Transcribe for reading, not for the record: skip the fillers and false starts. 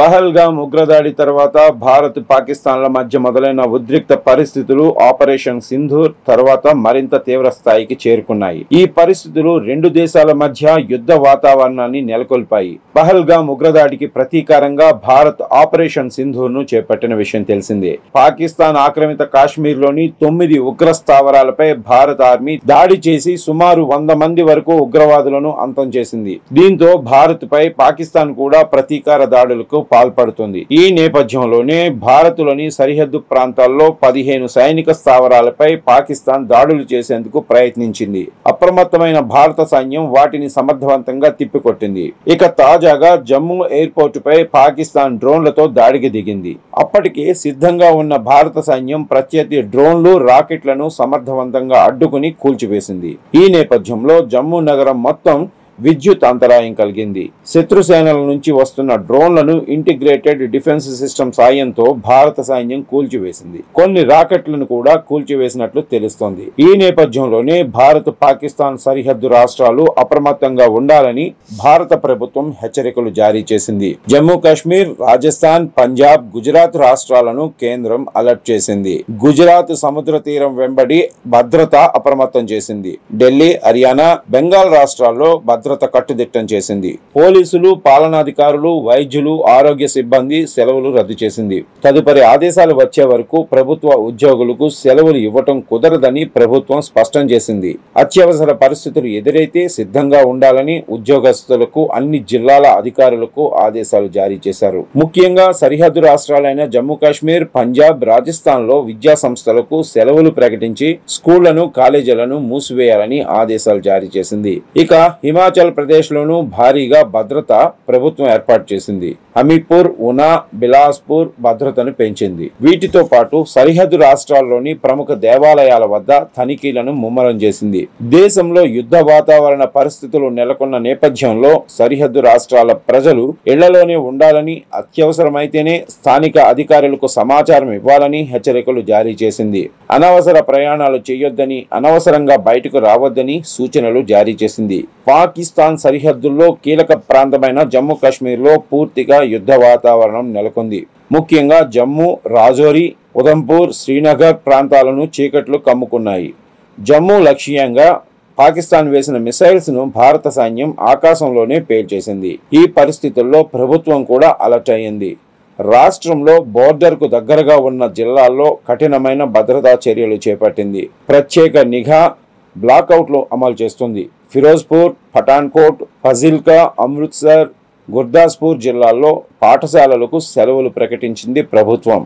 పహల్గామ్ ఉగ్రదాడి తర్వాత భారత్ పాకిస్తాన్ల మధ్య మొదలైన ఉద్రిక్త పరిస్థితులు ఆపరేషన్ సింధూర్ తర్వాత మరింత తీవ్ర స్థాయికి చేరుకున్నాయి. ఈ పరిస్థితులు రెండు దేశాల మధ్య యుద్ధ వాతావరణాన్ని నెలకొల్పాయి. పహల్గామ్ ఉగ్రదాడికి ప్రతీకారంగా భారత్ ఆపరేషన్ సింధూర్ ను చేపట్టిన విషయం తెలిసిందే. పాకిస్తాన్ ఆక్రమిత కాశ్మీర్ లోని 9 ఉగ్ర స్థావరాలపై భారత ఆర్మీ దాడి చేసి సుమారు 100 మంది వరకు ఉగ్రవాదులను అంతం చేసింది. దీంతో భారత్ పై పాకిస్తాన్ కూడా ప్రతీకార దాడులకు పాల్పడుతుంది. ఈ నేపథ్యంలోనే భారత్లోని సరిహద్దు ప్రాంతాల్లో 15 సైనిక స్థావరాలపై పాకిస్తాన్ దాడులు చేసేందుకు ప్రయత్నించింది. అప్రమత్తమైన భారత సైన్యం వాటిని సమర్థవంతంగా తిప్పికొట్టింది. ఇక తాజాగా జమ్మూ ఎయిర్పోర్టుపై పాకిస్తాన్ డ్రోన్లతో దాడికి దిగింది. అప్పటికే సిద్ధంగా ఉన్న భారత సైన్యం ప్రత్యర్థి డ్రోన్లు, రాకెట్లను సమర్థవంతంగా అడ్డుకుని కూల్చివేసింది. ఈ నేపథ్యంలో జమ్మూ నగరం మొత్తం విద్యుత్ అంతరాయం కలిగింది. శత్రుసేనల నుంచి వస్తున్న డ్రోన్లను ఇంటిగ్రేటెడ్ డిఫెన్స్ సిస్టమ్ సాయంతో భారత సైన్యం కూల్చివేసింది. కొన్ని రాకెట్లను కూడా కూల్చివేసినట్లు తెలుస్తోంది. ఈ నేపథ్యంలోనే భారత్ పాకిస్తాన్ సరిహద్దు రాష్ట్రాలు అప్రమత్తంగా ఉండాలని భారత ప్రభుత్వం హెచ్చరికలు జారీ చేసింది. జమ్మూ కాశ్మీర్, రాజస్థాన్, పంజాబ్, గుజరాత్ రాష్ట్రాలను కేంద్రం అలర్ట్ చేసింది. గుజరాత్ సముద్ర తీరం వెంబడి భద్రత అప్రమత్తం చేసింది. ఢిల్లీ, హర్యానా, బెంగాల్ రాష్ట్రాల్లో భద్రత కట్టుదిట్టం చేసింది. పోలీసులు, పాలనాధికారులు, వైద్యులు, ఆరోగ్య సిబ్బంది సెలవులు రద్దు చేసింది. తదుపరి ఆదేశాలు వచ్చే వరకు ప్రభుత్వ ఉద్యోగులకు సెలవులు ఇవ్వటం కుదరదని ప్రభుత్వం స్పష్టం చేసింది. అత్యవసర పరిస్థితులు ఎదురైతే సిద్ధంగా ఉండాలని ఉద్యోగస్తులకు అన్ని జిల్లాల అధికారులకు ఆదేశాలు జారీ చేశారు. ముఖ్యంగా సరిహద్దు రాష్ట్రాలైన జమ్మూ కాశ్మీర్, పంజాబ్, రాజస్థాన్ లో విద్యా సంస్థలకు సెలవులు ప్రకటించి స్కూళ్లను, కాలేజీలను మూసివేయాలని ఆదేశాలు జారీ చేసింది. ఇక హిమాచల్ ప్రదేశ్ లోను భారీగా భద్రత ప్రభుత్వం ఏర్పాటు చేసింది. హమీర్పూర్, ఉనా, బిలాస్పూర్ భద్రతను పెంచింది. వీటితో పాటు సరిహద్దు రాష్ట్రాల్లోని ప్రముఖ దేవాలయాల వద్ద తనిఖీలను ముమ్మరం చేసింది. దేశంలో యుద్ధ వాతావరణ పరిస్థితులు నెలకొన్న నేపథ్యంలో సరిహద్దు రాష్ట్రాల ప్రజలు ఇళ్లలోనే ఉండాలని, అత్యవసరమైతేనే స్థానిక అధికారులకు సమాచారం ఇవ్వాలని హెచ్చరికలు జారీ చేసింది. అనవసర ప్రయాణాలు చేయొద్దని, అనవసరంగా బయటకు రావద్దని సూచనలు జారీ చేసింది. పాకిస్తాన్ సరిహద్దుల్లో కీలక ప్రాంతమైన జమ్మూ కాశ్మీర్ లో పూర్తిగా యుద్ధ వాతావరణం నెలకొంది. ముఖ్యంగా జమ్మూ, రాజౌరి, ఉధంపూర్, శ్రీనగర్ ప్రాంతాలను చీకట్లు కమ్ముకున్నాయి. జమ్మూ లక్ష్యంగా పాకిస్తాన్ వేసిన మిసైల్స్ ను భారత సైన్యం ఆకాశంలోనే పేల్చేసింది. ఈ పరిస్థితుల్లో ప్రభుత్వం కూడా అలర్ట్ అయ్యింది. రాష్ట్రంలో బోర్డర్ కు దగ్గరగా ఉన్న జిల్లాల్లో కఠినమైన భద్రతా చర్యలు చేపట్టింది. ప్రత్యేక నిఘా, బ్లాక్అవుట్లు అమలు చేస్తుంది. ఫిరోజ్పూర్, పఠాన్కోట్, ఫజిల్కా, అమృత్సర్, గుర్దాస్పూర్ జిల్లాల్లో పాఠశాలలకు సెలవులు ప్రకటించింది ప్రభుత్వం.